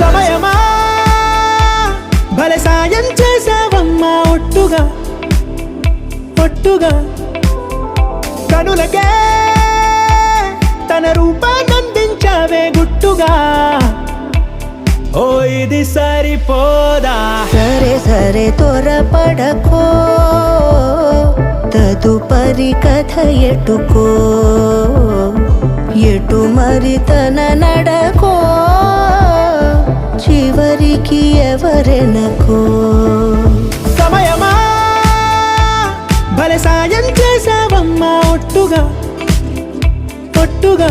సమయమా భలే సాయం చేసావమ్మా ఒట్టుగా ఒట్టుగా కనులకే తన రూపాన్నందించావే గుట్టుగా ఓ ఇది సరిపోదా సరే సరే త్వరపడకో తదుపరి కథ ఎటుకో ఎటు మరి తన నడకో చివరికి ఎవరెనకో సమయమా భలే సాయం చేసావమ్మా ఒట్టుగా ఒట్టుగా